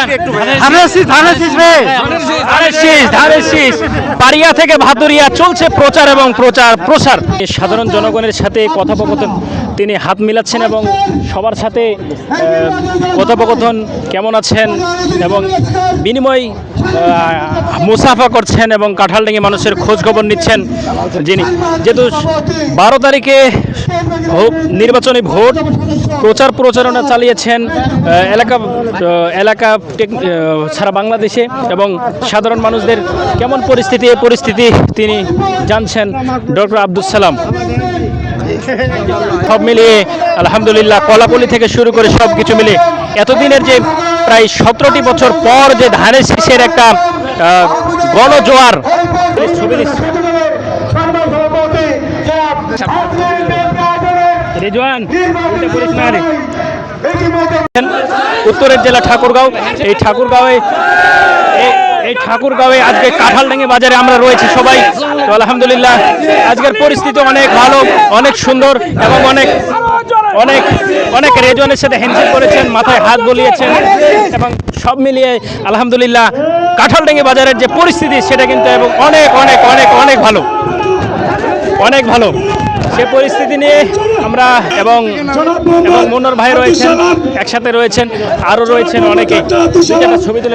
করছেন? ধানের শীষ পাড়িয়া থেকে ভাদুরিয়া চলছে প্রচার এবং প্রসার। সাধারণ জনগণের সাথে কথোপকথন তিনি হাত মিলাচ্ছেন এবং সবার সাথে কথোপকথন কেমন আছেন এবং বিনিময় মুসাফা করছেন এবং কাঁঠালডাঙ্গি মানুষের খোঁজ খবর নিচ্ছেন। যিনি যেহেতু 12 তারিখে নির্বাচনী ভোট প্রচারণা চালিয়েছেন এলাকা সারা বাংলাদেশে এবং সাধারণ মানুষদের কেমন পরিস্থিতি এই পরিস্থিতি তিনি জানছেন ডক্টর আব্দুল সালাম। সব মিলিয়ে আলহামদুলিল্লাহ কলাকলি থেকে শুরু করে সব কিছু মিলিয়ে এতদিনের যে প্রায় 17টি বছর পর যে ধানের শীষের একটা গণজোয়ার উত্তরের জেলা ঠাকুরগাঁও। এই ঠাকুরগাঁওয়ে আজকে কাঁঠালডাঙ্গি বাজারে আমরা রয়েছি সবাই। তো আলহামদুলিল্লাহ আজকের পরিস্থিতি অনেক ভালো, অনেক সুন্দর এবং অনেক রেজওয়ানের সাথে হ্যান্ডশেক করেছেন, মাথায় হাত বলিয়েছেন এবং সব মিলিয়ে আলহামদুলিল্লাহ কাঁঠালডাঙ্গি বাজারের যে পরিস্থিতি সেটা কিন্তু এবং অনেক ভালো সে পরিস্থিতি নিয়ে আমরা এবং মনোর ভাই রয়েছেন, একসাথে রয়েছেন, আরও রয়েছেন অনেকে। ছবি তুলে